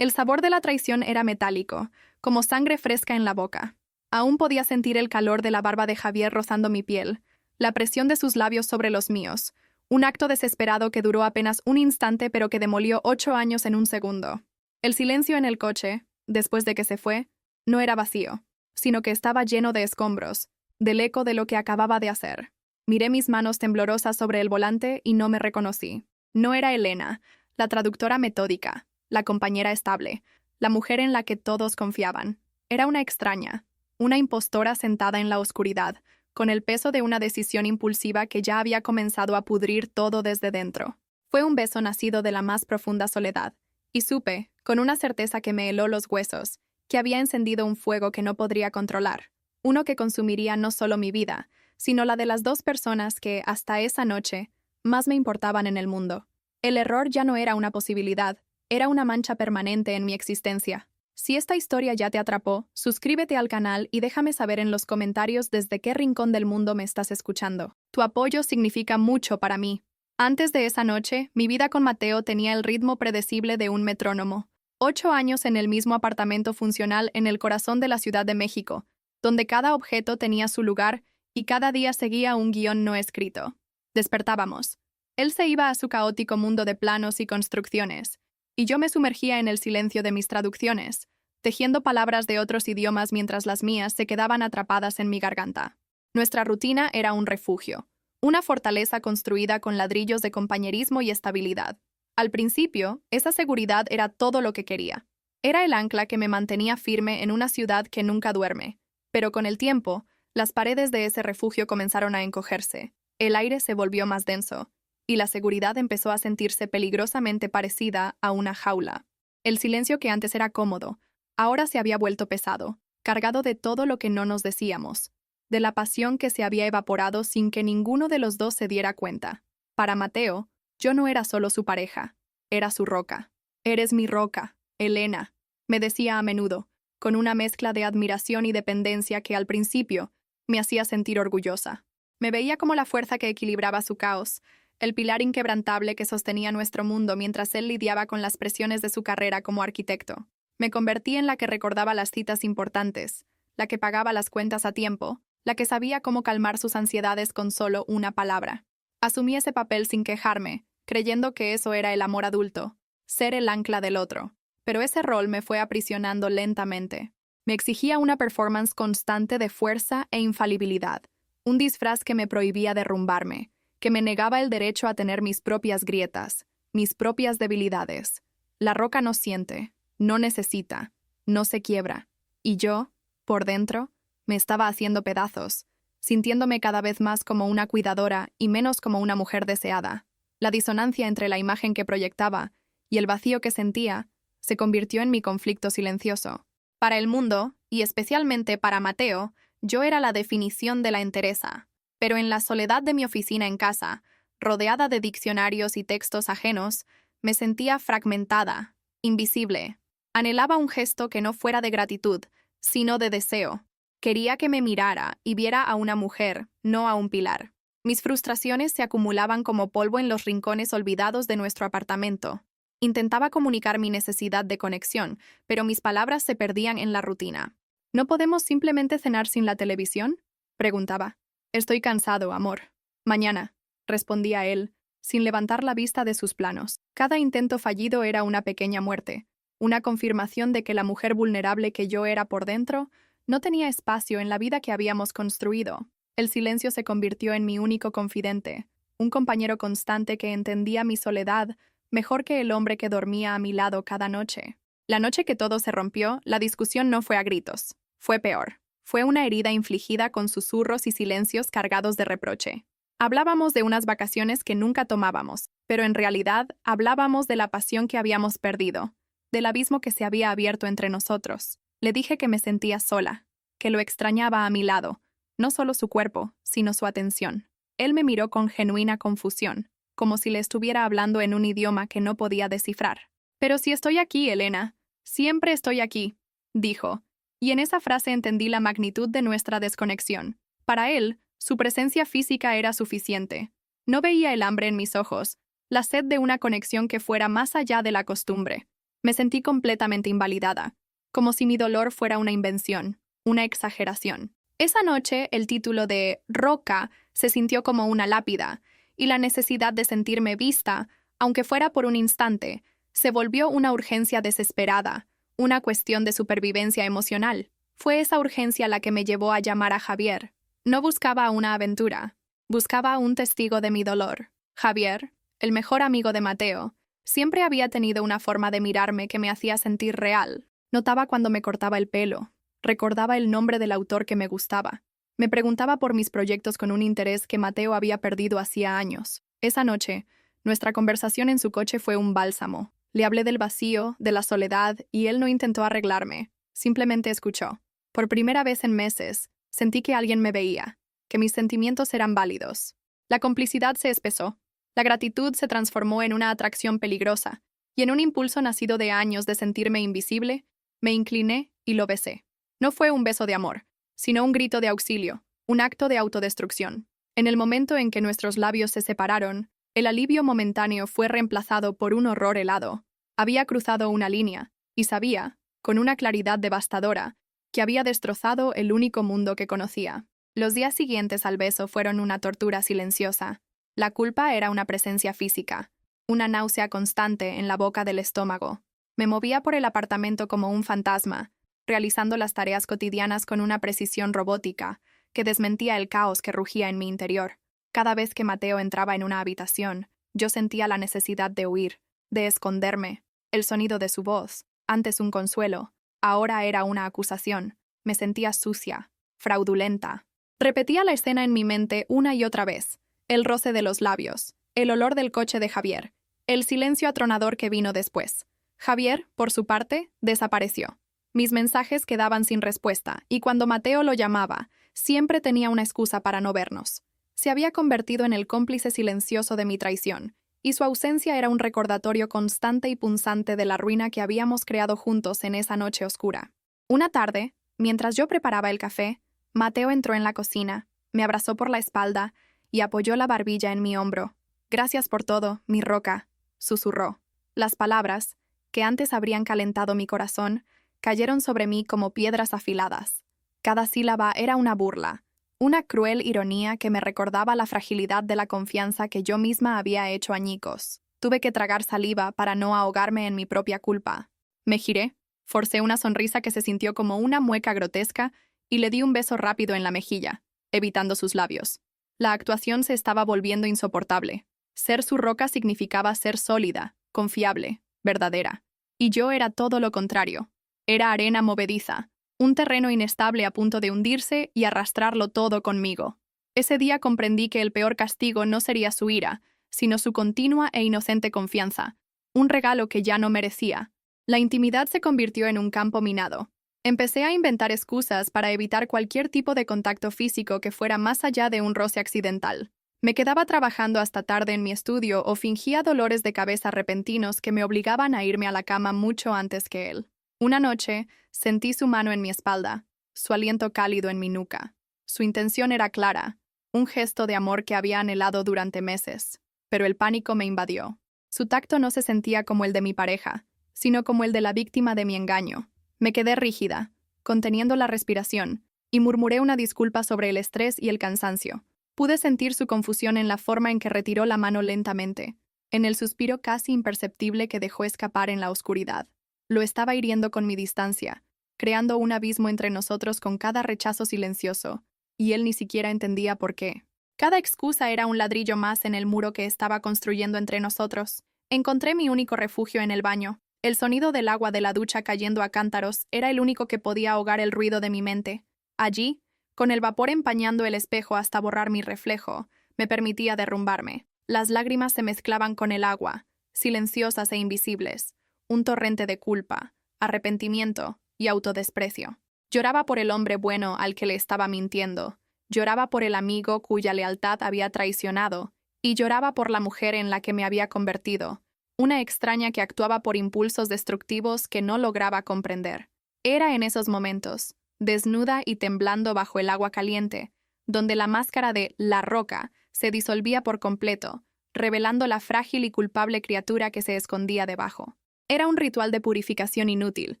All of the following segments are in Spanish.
El sabor de la traición era metálico, como sangre fresca en la boca. Aún podía sentir el calor de la barba de Javier rozando mi piel, la presión de sus labios sobre los míos, un acto desesperado que duró apenas un instante pero que demolió 8 años en un segundo. El silencio en el coche, después de que se fue, no era vacío, sino que estaba lleno de escombros, del eco de lo que acababa de hacer. Miré mis manos temblorosas sobre el volante y no me reconocí. No era Elena, la traductora metódica, la compañera estable, la mujer en la que todos confiaban. Era una extraña, una impostora sentada en la oscuridad, con el peso de una decisión impulsiva que ya había comenzado a pudrir todo desde dentro. Fue un beso nacido de la más profunda soledad, y supe, con una certeza que me heló los huesos, que había encendido un fuego que no podría controlar, uno que consumiría no solo mi vida, sino la de las 2 personas que, hasta esa noche, más me importaban en el mundo. El error ya no era una posibilidad, era una mancha permanente en mi existencia. Si esta historia ya te atrapó, suscríbete al canal y déjame saber en los comentarios desde qué rincón del mundo me estás escuchando. Tu apoyo significa mucho para mí. Antes de esa noche, mi vida con Mateo tenía el ritmo predecible de un metrónomo. 8 años en el mismo apartamento funcional en el corazón de la Ciudad de México, donde cada objeto tenía su lugar y cada día seguía un guión no escrito. Despertábamos. Él se iba a su caótico mundo de planos y construcciones, y yo me sumergía en el silencio de mis traducciones, tejiendo palabras de otros idiomas mientras las mías se quedaban atrapadas en mi garganta. Nuestra rutina era un refugio, una fortaleza construida con ladrillos de compañerismo y estabilidad. Al principio, esa seguridad era todo lo que quería. Era el ancla que me mantenía firme en una ciudad que nunca duerme. Pero con el tiempo, las paredes de ese refugio comenzaron a encogerse, el aire se volvió más denso, y la seguridad empezó a sentirse peligrosamente parecida a una jaula. El silencio que antes era cómodo, ahora se había vuelto pesado, cargado de todo lo que no nos decíamos, de la pasión que se había evaporado sin que ninguno de los dos se diera cuenta. Para Mateo, yo no era solo su pareja, era su roca. «Eres mi roca, Elena», me decía a menudo, con una mezcla de admiración y dependencia que al principio me hacía sentir orgullosa. Me veía como la fuerza que equilibraba su caos, el pilar inquebrantable que sostenía nuestro mundo mientras él lidiaba con las presiones de su carrera como arquitecto. Me convertí en la que recordaba las citas importantes, la que pagaba las cuentas a tiempo, la que sabía cómo calmar sus ansiedades con solo una palabra. Asumí ese papel sin quejarme, creyendo que eso era el amor adulto, ser el ancla del otro. Pero ese rol me fue aprisionando lentamente. Me exigía una performance constante de fuerza e infalibilidad, un disfraz que me prohibía derrumbarme, que me negaba el derecho a tener mis propias grietas, mis propias debilidades. La roca no siente, no necesita, no se quiebra, y yo, por dentro, me estaba haciendo pedazos, sintiéndome cada vez más como una cuidadora y menos como una mujer deseada. La disonancia entre la imagen que proyectaba y el vacío que sentía se convirtió en mi conflicto silencioso. Para el mundo, y especialmente para Mateo, yo era la definición de la entereza. Pero en la soledad de mi oficina en casa, rodeada de diccionarios y textos ajenos, me sentía fragmentada, invisible. Anhelaba un gesto que no fuera de gratitud, sino de deseo. Quería que me mirara y viera a una mujer, no a un pilar. Mis frustraciones se acumulaban como polvo en los rincones olvidados de nuestro apartamento. Intentaba comunicar mi necesidad de conexión, pero mis palabras se perdían en la rutina. ¿No podemos simplemente cenar sin la televisión?, preguntaba. Estoy cansado, amor. Mañana, respondía él, sin levantar la vista de sus planos. Cada intento fallido era una pequeña muerte, una confirmación de que la mujer vulnerable que yo era por dentro no tenía espacio en la vida que habíamos construido. El silencio se convirtió en mi único confidente, un compañero constante que entendía mi soledad mejor que el hombre que dormía a mi lado cada noche. La noche que todo se rompió, la discusión no fue a gritos. Fue peor. Fue una herida infligida con susurros y silencios cargados de reproche. Hablábamos de unas vacaciones que nunca tomábamos, pero en realidad hablábamos de la pasión que habíamos perdido, del abismo que se había abierto entre nosotros. Le dije que me sentía sola, que lo extrañaba a mi lado, no solo su cuerpo, sino su atención. Él me miró con genuina confusión, como si le estuviera hablando en un idioma que no podía descifrar. «Pero si estoy aquí, Elena, siempre estoy aquí», dijo, y en esa frase entendí la magnitud de nuestra desconexión. Para él, su presencia física era suficiente. No veía el hambre en mis ojos, la sed de una conexión que fuera más allá de la costumbre. Me sentí completamente invalidada, como si mi dolor fuera una invención, una exageración. Esa noche, el título de Roca se sintió como una lápida, y la necesidad de sentirme vista, aunque fuera por un instante, se volvió una urgencia desesperada, una cuestión de supervivencia emocional. Fue esa urgencia la que me llevó a llamar a Javier. No buscaba una aventura, buscaba un testigo de mi dolor. Javier, el mejor amigo de Mateo, siempre había tenido una forma de mirarme que me hacía sentir real. Notaba cuando me cortaba el pelo, recordaba el nombre del autor que me gustaba. Me preguntaba por mis proyectos con un interés que Mateo había perdido hacía años. Esa noche, nuestra conversación en su coche fue un bálsamo. Le hablé del vacío, de la soledad, y él no intentó arreglarme. Simplemente escuchó. Por primera vez en meses, sentí que alguien me veía, que mis sentimientos eran válidos. La complicidad se espesó. La gratitud se transformó en una atracción peligrosa, y en un impulso nacido de años de sentirme invisible, me incliné y lo besé. No fue un beso de amor, sino un grito de auxilio, un acto de autodestrucción. En el momento en que nuestros labios se separaron, el alivio momentáneo fue reemplazado por un horror helado. Había cruzado una línea, y sabía, con una claridad devastadora, que había destrozado el único mundo que conocía. Los días siguientes al beso fueron una tortura silenciosa. La culpa era una presencia física, una náusea constante en la boca del estómago. Me movía por el apartamento como un fantasma, realizando las tareas cotidianas con una precisión robótica que desmentía el caos que rugía en mi interior. Cada vez que Mateo entraba en una habitación, yo sentía la necesidad de huir, de esconderme. El sonido de su voz, antes un consuelo, ahora era una acusación. Me sentía sucia, fraudulenta. Repetía la escena en mi mente una y otra vez. El roce de los labios, el olor del coche de Javier, el silencio atronador que vino después. Javier, por su parte, desapareció. Mis mensajes quedaban sin respuesta, y cuando Mateo lo llamaba, siempre tenía una excusa para no vernos. Se había convertido en el cómplice silencioso de mi traición, y su ausencia era un recordatorio constante y punzante de la ruina que habíamos creado juntos en esa noche oscura. Una tarde, mientras yo preparaba el café, Mateo entró en la cocina, me abrazó por la espalda y apoyó la barbilla en mi hombro. «Gracias por todo, mi Roca», susurró. Las palabras, que antes habrían calentado mi corazón, cayeron sobre mí como piedras afiladas. Cada sílaba era una burla, una cruel ironía que me recordaba la fragilidad de la confianza que yo misma había hecho añicos. Tuve que tragar saliva para no ahogarme en mi propia culpa. Me giré, forcé una sonrisa que se sintió como una mueca grotesca y le di un beso rápido en la mejilla, evitando sus labios. La actuación se estaba volviendo insoportable. Ser su Roca significaba ser sólida, confiable, verdadera. Y yo era todo lo contrario. Era arena movediza, un terreno inestable a punto de hundirse y arrastrarlo todo conmigo. Ese día comprendí que el peor castigo no sería su ira, sino su continua e inocente confianza, un regalo que ya no merecía. La intimidad se convirtió en un campo minado. Empecé a inventar excusas para evitar cualquier tipo de contacto físico que fuera más allá de un roce accidental. Me quedaba trabajando hasta tarde en mi estudio o fingía dolores de cabeza repentinos que me obligaban a irme a la cama mucho antes que él. Una noche, sentí su mano en mi espalda, su aliento cálido en mi nuca. Su intención era clara, un gesto de amor que había anhelado durante meses, pero el pánico me invadió. Su tacto no se sentía como el de mi pareja, sino como el de la víctima de mi engaño. Me quedé rígida, conteniendo la respiración, y murmuré una disculpa sobre el estrés y el cansancio. Pude sentir su confusión en la forma en que retiró la mano lentamente, en el suspiro casi imperceptible que dejó escapar en la oscuridad. Lo estaba hiriendo con mi distancia, creando un abismo entre nosotros con cada rechazo silencioso, y él ni siquiera entendía por qué. Cada excusa era un ladrillo más en el muro que estaba construyendo entre nosotros. Encontré mi único refugio en el baño. El sonido del agua de la ducha cayendo a cántaros era el único que podía ahogar el ruido de mi mente. Allí, con el vapor empañando el espejo hasta borrar mi reflejo, me permitía derrumbarme. Las lágrimas se mezclaban con el agua, silenciosas e invisibles, un torrente de culpa, arrepentimiento y autodesprecio. Lloraba por el hombre bueno al que le estaba mintiendo, lloraba por el amigo cuya lealtad había traicionado, y lloraba por la mujer en la que me había convertido, una extraña que actuaba por impulsos destructivos que no lograba comprender. Era en esos momentos, desnuda y temblando bajo el agua caliente, donde la máscara de la Roca se disolvía por completo, revelando la frágil y culpable criatura que se escondía debajo. Era un ritual de purificación inútil,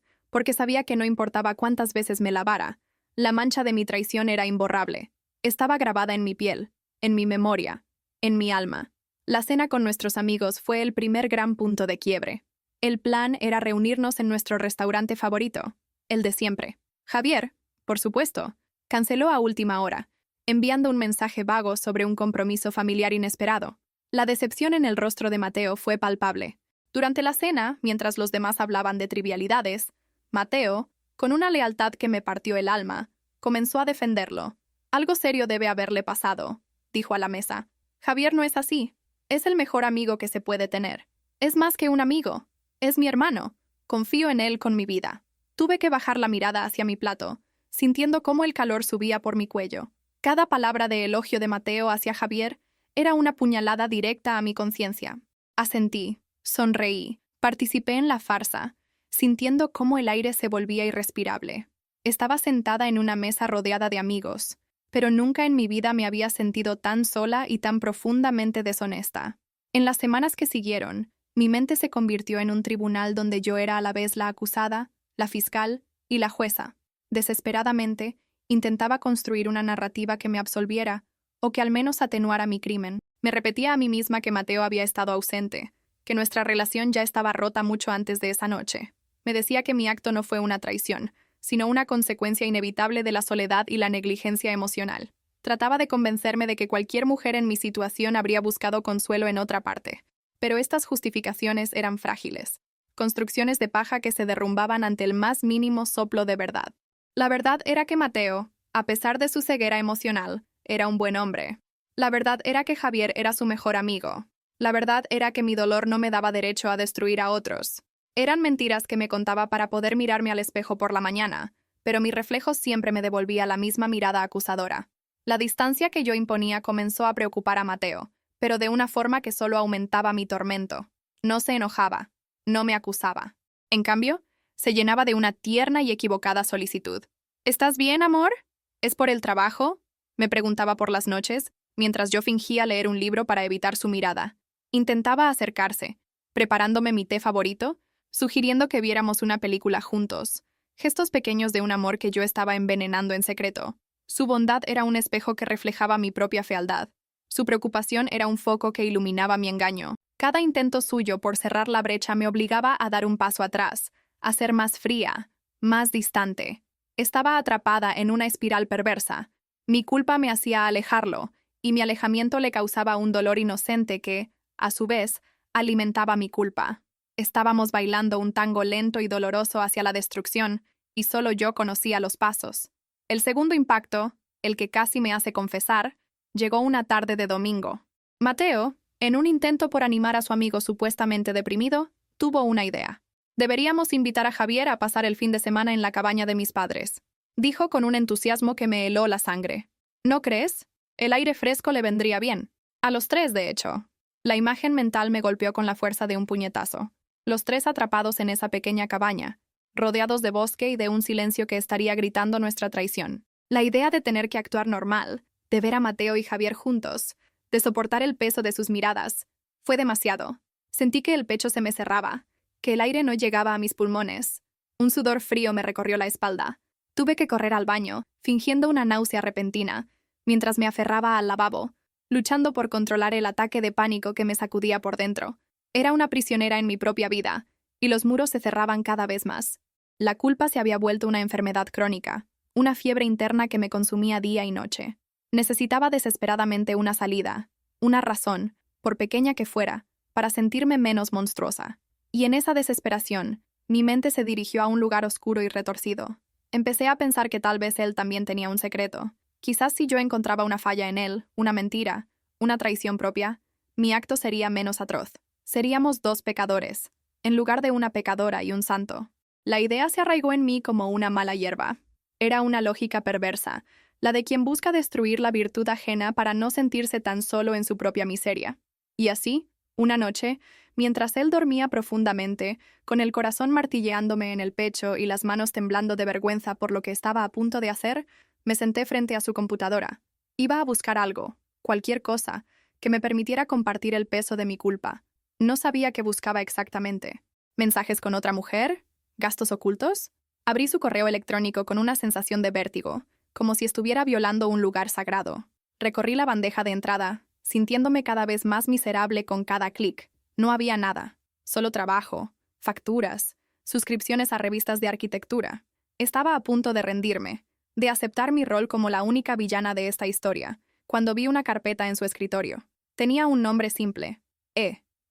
porque sabía que no importaba cuántas veces me lavara, la mancha de mi traición era imborrable. Estaba grabada en mi piel, en mi memoria, en mi alma. La cena con nuestros amigos fue el primer gran punto de quiebre. El plan era reunirnos en nuestro restaurante favorito, el de siempre. Javier, por supuesto, canceló a última hora, enviando un mensaje vago sobre un compromiso familiar inesperado. La decepción en el rostro de Mateo fue palpable. Durante la cena, mientras los demás hablaban de trivialidades, Mateo, con una lealtad que me partió el alma, comenzó a defenderlo. Algo serio debe haberle pasado, dijo a la mesa. Javier no es así. Es el mejor amigo que se puede tener. Es más que un amigo. Es mi hermano. Confío en él con mi vida. Tuve que bajar la mirada hacia mi plato, sintiendo cómo el calor subía por mi cuello. Cada palabra de elogio de Mateo hacia Javier era una puñalada directa a mi conciencia. Asentí, sonreí, participé en la farsa, sintiendo cómo el aire se volvía irrespirable. Estaba sentada en una mesa rodeada de amigos, pero nunca en mi vida me había sentido tan sola y tan profundamente deshonesta. En las semanas que siguieron, mi mente se convirtió en un tribunal donde yo era a la vez la acusada, la fiscal y la jueza. Desesperadamente, intentaba construir una narrativa que me absolviera, o que al menos atenuara mi crimen. Me repetía a mí misma que Mateo había estado ausente, que nuestra relación ya estaba rota mucho antes de esa noche. Me decía que mi acto no fue una traición, sino una consecuencia inevitable de la soledad y la negligencia emocional. Trataba de convencerme de que cualquier mujer en mi situación habría buscado consuelo en otra parte. Pero estas justificaciones eran frágiles, construcciones de paja que se derrumbaban ante el más mínimo soplo de verdad. La verdad era que Mateo, a pesar de su ceguera emocional, era un buen hombre. La verdad era que Javier era su mejor amigo. La verdad era que mi dolor no me daba derecho a destruir a otros. Eran mentiras que me contaba para poder mirarme al espejo por la mañana, pero mi reflejo siempre me devolvía la misma mirada acusadora. La distancia que yo imponía comenzó a preocupar a Mateo, pero de una forma que solo aumentaba mi tormento. No se enojaba, no me acusaba. En cambio, se llenaba de una tierna y equivocada solicitud. ¿Estás bien, amor? ¿Es por el trabajo? Me preguntaba por las noches, mientras yo fingía leer un libro para evitar su mirada. Intentaba acercarse, preparándome mi té favorito, sugiriendo que viéramos una película juntos, gestos pequeños de un amor que yo estaba envenenando en secreto. Su bondad era un espejo que reflejaba mi propia fealdad. Su preocupación era un foco que iluminaba mi engaño. Cada intento suyo por cerrar la brecha me obligaba a dar un paso atrás, a ser más fría, más distante. Estaba atrapada en una espiral perversa. Mi culpa me hacía alejarlo, y mi alejamiento le causaba un dolor inocente que, a su vez, alimentaba mi culpa. Estábamos bailando un tango lento y doloroso hacia la destrucción, y solo yo conocía los pasos. El segundo impacto, el que casi me hace confesar, llegó una tarde de domingo. Mateo, en un intento por animar a su amigo supuestamente deprimido, tuvo una idea. Deberíamos invitar a Javier a pasar el fin de semana en la cabaña de mis padres, dijo con un entusiasmo que me heló la sangre. ¿No crees? El aire fresco le vendría bien. A los tres, de hecho. La imagen mental me golpeó con la fuerza de un puñetazo. Los tres atrapados en esa pequeña cabaña, rodeados de bosque y de un silencio que estaría gritando nuestra traición. La idea de tener que actuar normal, de ver a Mateo y Javier juntos, de soportar el peso de sus miradas, fue demasiado. Sentí que el pecho se me cerraba, que el aire no llegaba a mis pulmones. Un sudor frío me recorrió la espalda. Tuve que correr al baño, fingiendo una náusea repentina, mientras me aferraba al lavabo, luchando por controlar el ataque de pánico que me sacudía por dentro. Era una prisionera en mi propia vida, y los muros se cerraban cada vez más. La culpa se había vuelto una enfermedad crónica, una fiebre interna que me consumía día y noche. Necesitaba desesperadamente una salida, una razón, por pequeña que fuera, para sentirme menos monstruosa. Y en esa desesperación, mi mente se dirigió a un lugar oscuro y retorcido. Empecé a pensar que tal vez él también tenía un secreto. Quizás si yo encontraba una falla en él, una mentira, una traición propia, mi acto sería menos atroz. Seríamos dos pecadores, en lugar de una pecadora y un santo. La idea se arraigó en mí como una mala hierba. Era una lógica perversa, la de quien busca destruir la virtud ajena para no sentirse tan solo en su propia miseria. Y así, una noche, mientras él dormía profundamente, con el corazón martilleándome en el pecho y las manos temblando de vergüenza por lo que estaba a punto de hacer, me senté frente a su computadora. Iba a buscar algo, cualquier cosa, que me permitiera compartir el peso de mi culpa. No sabía qué buscaba exactamente. ¿Mensajes con otra mujer? ¿Gastos ocultos? Abrí su correo electrónico con una sensación de vértigo, como si estuviera violando un lugar sagrado. Recorrí la bandeja de entrada, sintiéndome cada vez más miserable con cada clic. No había nada, solo trabajo, facturas, suscripciones a revistas de arquitectura. Estaba a punto de rendirme, de aceptar mi rol como la única villana de esta historia, cuando vi una carpeta en su escritorio. Tenía un nombre simple,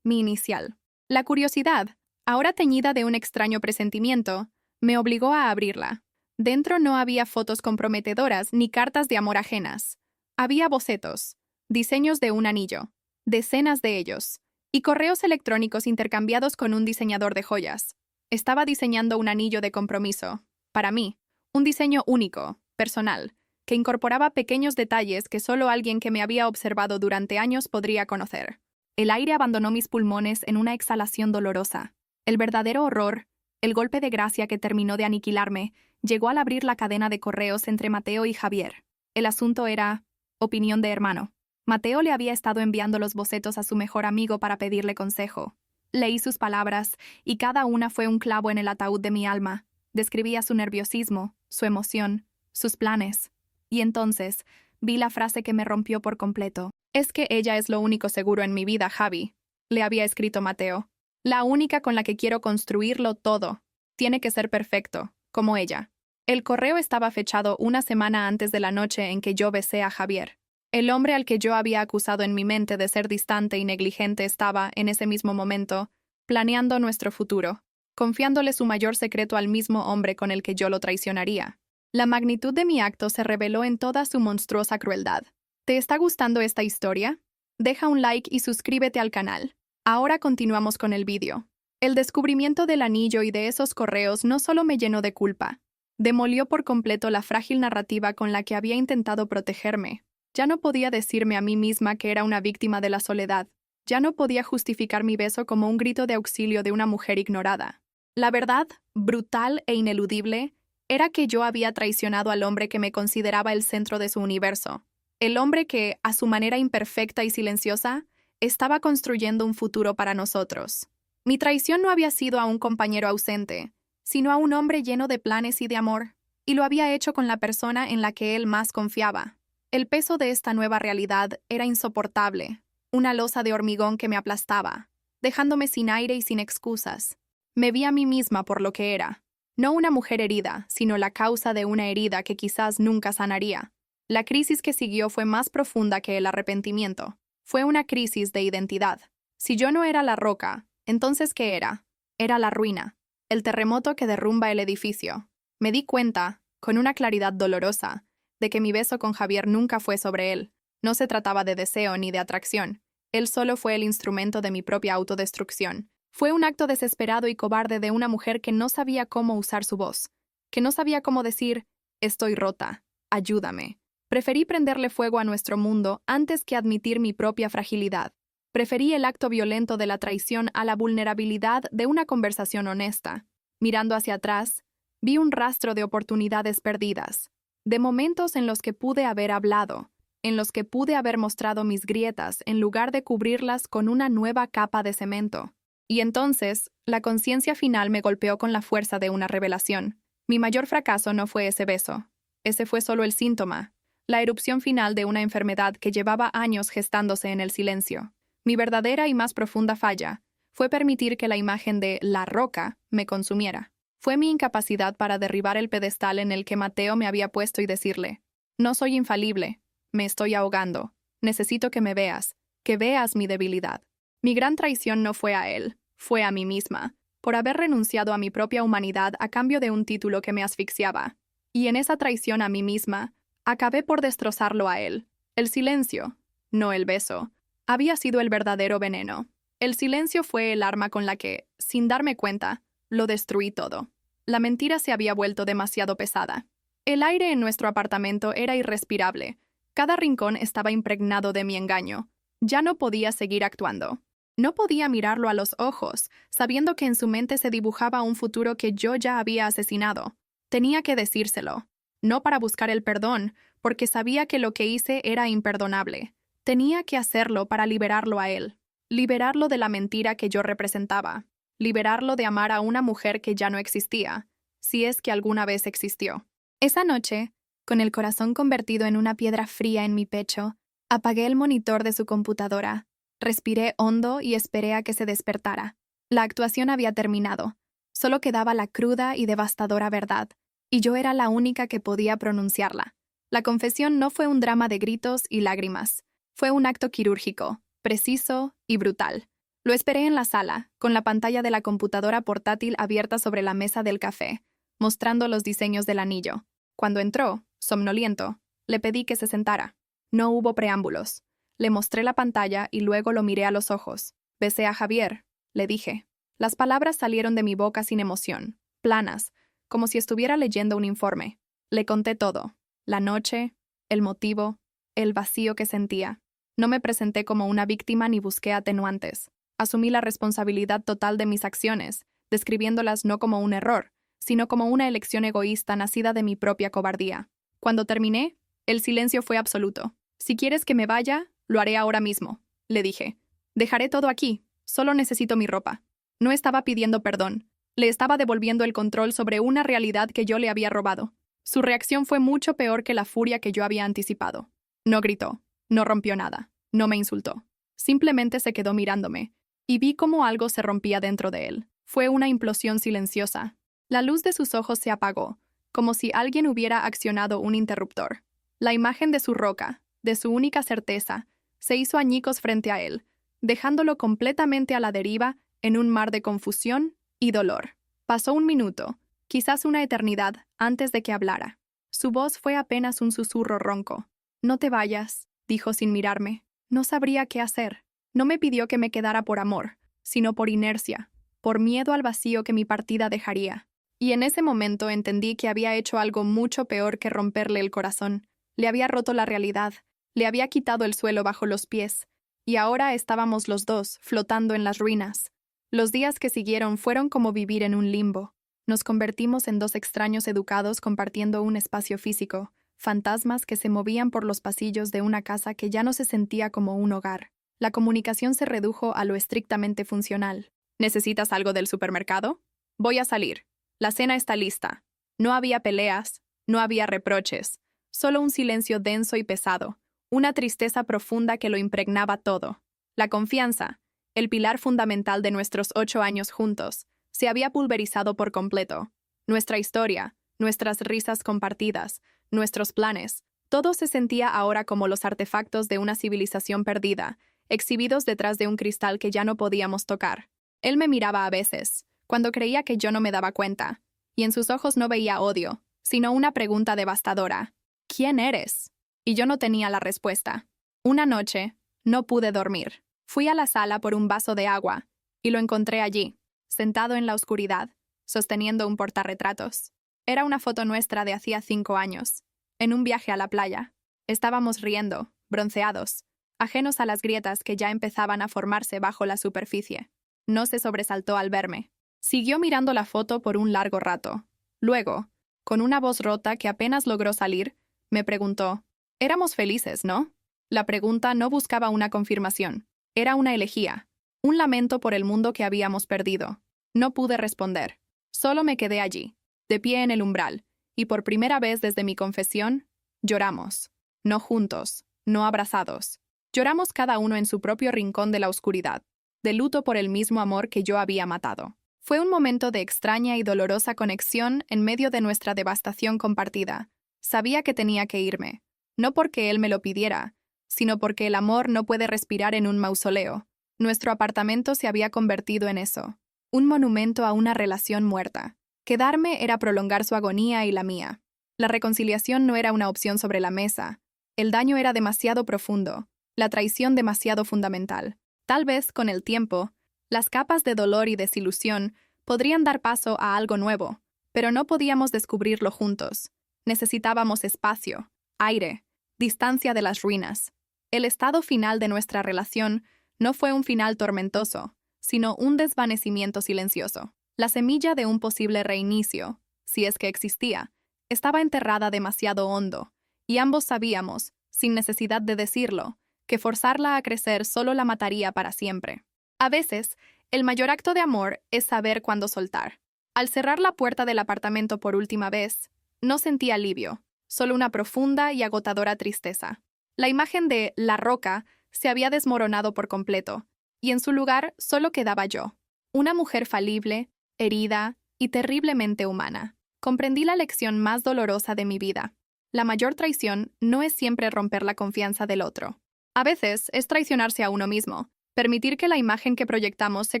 mi inicial. La curiosidad, ahora teñida de un extraño presentimiento, me obligó a abrirla. Dentro no había fotos comprometedoras ni cartas de amor ajenas. Había bocetos, diseños de un anillo, decenas de ellos, y correos electrónicos intercambiados con un diseñador de joyas. Estaba diseñando un anillo de compromiso, para mí, un diseño único, personal, que incorporaba pequeños detalles que solo alguien que me había observado durante años podría conocer. El aire abandonó mis pulmones en una exhalación dolorosa. El verdadero horror, el golpe de gracia que terminó de aniquilarme, llegó al abrir la cadena de correos entre Mateo y Javier. El asunto era opinión de hermano. Mateo le había estado enviando los bocetos a su mejor amigo para pedirle consejo. Leí sus palabras, y cada una fue un clavo en el ataúd de mi alma. Describía su nerviosismo, su emoción, sus planes. Y entonces, vi la frase que me rompió por completo. «Es que ella es lo único seguro en mi vida, Javi», le había escrito Mateo. «La única con la que quiero construirlo todo. Tiene que ser perfecto, como ella». El correo estaba fechado una semana antes de la noche en que yo besé a Javier. El hombre al que yo había acusado en mi mente de ser distante y negligente estaba, en ese mismo momento, planeando nuestro futuro, confiándole su mayor secreto al mismo hombre con el que yo lo traicionaría. La magnitud de mi acto se reveló en toda su monstruosa crueldad. ¿Te está gustando esta historia? Deja un like y suscríbete al canal. Ahora continuamos con el vídeo. El descubrimiento del anillo y de esos correos no solo me llenó de culpa, demolió por completo la frágil narrativa con la que había intentado protegerme. Ya no podía decirme a mí misma que era una víctima de la soledad. Ya no podía justificar mi beso como un grito de auxilio de una mujer ignorada. La verdad, brutal e ineludible, era que yo había traicionado al hombre que me consideraba el centro de su universo. El hombre que, a su manera imperfecta y silenciosa, estaba construyendo un futuro para nosotros. Mi traición no había sido a un compañero ausente, sino a un hombre lleno de planes y de amor, y lo había hecho con la persona en la que él más confiaba. El peso de esta nueva realidad era insoportable, una losa de hormigón que me aplastaba, dejándome sin aire y sin excusas. Me vi a mí misma por lo que era, no una mujer herida, sino la causa de una herida que quizás nunca sanaría. La crisis que siguió fue más profunda que el arrepentimiento. Fue una crisis de identidad. Si yo no era la roca, entonces ¿qué era? Era la ruina, el terremoto que derrumba el edificio. Me di cuenta, con una claridad dolorosa, de que mi beso con Javier nunca fue sobre él. No se trataba de deseo ni de atracción. Él solo fue el instrumento de mi propia autodestrucción. Fue un acto desesperado y cobarde de una mujer que no sabía cómo usar su voz, que no sabía cómo decir, «Estoy rota, ayúdame». Preferí prenderle fuego a nuestro mundo antes que admitir mi propia fragilidad. Preferí el acto violento de la traición a la vulnerabilidad de una conversación honesta. Mirando hacia atrás, vi un rastro de oportunidades perdidas, de momentos en los que pude haber hablado, en los que pude haber mostrado mis grietas en lugar de cubrirlas con una nueva capa de cemento. Y entonces, la conciencia final me golpeó con la fuerza de una revelación. Mi mayor fracaso no fue ese beso. Ese fue solo el síntoma, la erupción final de una enfermedad que llevaba años gestándose en el silencio. Mi verdadera y más profunda falla fue permitir que la imagen de la roca me consumiera. Fue mi incapacidad para derribar el pedestal en el que Mateo me había puesto y decirle, «No soy infalible, me estoy ahogando, necesito que me veas, que veas mi debilidad». Mi gran traición no fue a él, fue a mí misma, por haber renunciado a mi propia humanidad a cambio de un título que me asfixiaba. Y en esa traición a mí misma, acabé por destrozarlo a él. El silencio, no el beso, había sido el verdadero veneno. El silencio fue el arma con la que, sin darme cuenta, lo destruí todo. La mentira se había vuelto demasiado pesada. El aire en nuestro apartamento era irrespirable. Cada rincón estaba impregnado de mi engaño. Ya no podía seguir actuando. No podía mirarlo a los ojos, sabiendo que en su mente se dibujaba un futuro que yo ya había asesinado. Tenía que decírselo. No para buscar el perdón, porque sabía que lo que hice era imperdonable. Tenía que hacerlo para liberarlo a él. Liberarlo de la mentira que yo representaba. liberarlo de amar a una mujer que ya no existía, si es que alguna vez existió. Esa noche, con el corazón convertido en una piedra fría en mi pecho, apagué el monitor de su computadora, respiré hondo y esperé a que se despertara. La actuación había terminado. Solo quedaba la cruda y devastadora verdad, y yo era la única que podía pronunciarla. La confesión no fue un drama de gritos y lágrimas. Fue un acto quirúrgico, preciso y brutal. Lo esperé en la sala, con la pantalla de la computadora portátil abierta sobre la mesa del café, mostrando los diseños del anillo. Cuando entró, somnoliento, le pedí que se sentara. No hubo preámbulos. Le mostré la pantalla y luego lo miré a los ojos. Besé a Javier, le dije. Las palabras salieron de mi boca sin emoción, planas, como si estuviera leyendo un informe. Le conté todo. La noche, el motivo, el vacío que sentía. No me presenté como una víctima ni busqué atenuantes. Asumí la responsabilidad total de mis acciones, describiéndolas no como un error, sino como una elección egoísta nacida de mi propia cobardía. Cuando terminé, el silencio fue absoluto. Si quieres que me vaya, lo haré ahora mismo, le dije. Dejaré todo aquí, solo necesito mi ropa. No estaba pidiendo perdón, le estaba devolviendo el control sobre una realidad que yo le había robado. Su reacción fue mucho peor que la furia que yo había anticipado. No gritó, no rompió nada, no me insultó. Simplemente se quedó mirándome, y vi cómo algo se rompía dentro de él. Fue una implosión silenciosa. La luz de sus ojos se apagó, como si alguien hubiera accionado un interruptor. La imagen de su roca, de su única certeza, se hizo añicos frente a él, dejándolo completamente a la deriva en un mar de confusión y dolor. Pasó un minuto, quizás una eternidad, antes de que hablara. Su voz fue apenas un susurro ronco. «No te vayas», dijo sin mirarme. No sabría qué hacer. No me pidió que me quedara por amor, sino por inercia, por miedo al vacío que mi partida dejaría. Y en ese momento entendí que había hecho algo mucho peor que romperle el corazón. Le había roto la realidad, le había quitado el suelo bajo los pies, y ahora estábamos los dos, flotando en las ruinas. Los días que siguieron fueron como vivir en un limbo. Nos convertimos en dos extraños educados compartiendo un espacio físico, fantasmas que se movían por los pasillos de una casa que ya no se sentía como un hogar. La comunicación se redujo a lo estrictamente funcional. ¿Necesitas algo del supermercado? Voy a salir. La cena está lista. No había peleas, no había reproches, solo un silencio denso y pesado, una tristeza profunda que lo impregnaba todo. La confianza, el pilar fundamental de nuestros 8 años juntos, se había pulverizado por completo. Nuestra historia, nuestras risas compartidas, nuestros planes, todo se sentía ahora como los artefactos de una civilización perdida, exhibidos detrás de un cristal que ya no podíamos tocar. Él me miraba a veces, cuando creía que yo no me daba cuenta, y en sus ojos no veía odio, sino una pregunta devastadora. ¿Quién eres? Y yo no tenía la respuesta. Una noche, no pude dormir. Fui a la sala por un vaso de agua, y lo encontré allí, sentado en la oscuridad, sosteniendo un portarretratos. Era una foto nuestra de hacía 5 años, en un viaje a la playa. Estábamos riendo, bronceados, ajenos a las grietas que ya empezaban a formarse bajo la superficie. No se sobresaltó al verme. Siguió mirando la foto por un largo rato. Luego, con una voz rota que apenas logró salir, me preguntó, «Éramos felices, ¿no?» La pregunta no buscaba una confirmación. Era una elegía, un lamento por el mundo que habíamos perdido. No pude responder. Solo me quedé allí, de pie en el umbral, y por primera vez desde mi confesión, lloramos. No juntos, no abrazados. Lloramos cada uno en su propio rincón de la oscuridad, de luto por el mismo amor que yo había matado. Fue un momento de extraña y dolorosa conexión en medio de nuestra devastación compartida. Sabía que tenía que irme, no porque él me lo pidiera, sino porque el amor no puede respirar en un mausoleo. Nuestro apartamento se había convertido en eso, un monumento a una relación muerta. Quedarme era prolongar su agonía y la mía. La reconciliación no era una opción sobre la mesa. El daño era demasiado profundo, la traición demasiado fundamental. Tal vez, con el tiempo, las capas de dolor y desilusión podrían dar paso a algo nuevo, pero no podíamos descubrirlo juntos. Necesitábamos espacio, aire, distancia de las ruinas. El estado final de nuestra relación no fue un final tormentoso, sino un desvanecimiento silencioso. La semilla de un posible reinicio, si es que existía, estaba enterrada demasiado hondo, y ambos sabíamos, sin necesidad de decirlo, que forzarla a crecer solo la mataría para siempre. A veces, El mayor acto de amor es saber cuándo soltar. Al cerrar la puerta del apartamento por última vez, no sentí alivio, solo una profunda y agotadora tristeza. La imagen de La Roca se había desmoronado por completo, y en su lugar solo quedaba yo, una mujer falible, herida y terriblemente humana. Comprendí la lección más dolorosa de mi vida. La mayor traición no es siempre romper la confianza del otro. A veces es traicionarse a uno mismo, permitir que la imagen que proyectamos se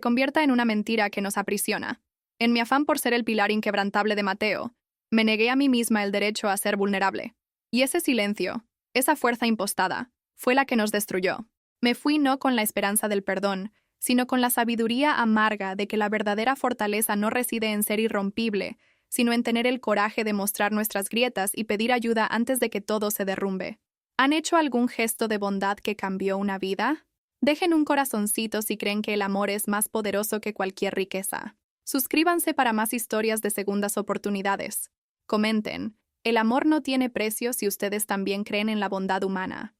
convierta en una mentira que nos aprisiona. En mi afán por ser el pilar inquebrantable de Mateo, me negué a mí misma el derecho a ser vulnerable. Y ese silencio, esa fuerza impostada, fue la que nos destruyó. Me fui no con la esperanza del perdón, sino con la sabiduría amarga de que la verdadera fortaleza no reside en ser irrompible, sino en tener el coraje de mostrar nuestras grietas y pedir ayuda antes de que todo se derrumbe. ¿Han hecho algún gesto de bondad que cambió una vida? Dejen un corazoncito si creen que el amor es más poderoso que cualquier riqueza. Suscríbanse para más historias de segundas oportunidades. Comenten, el amor no tiene precio si ustedes también creen en la bondad humana.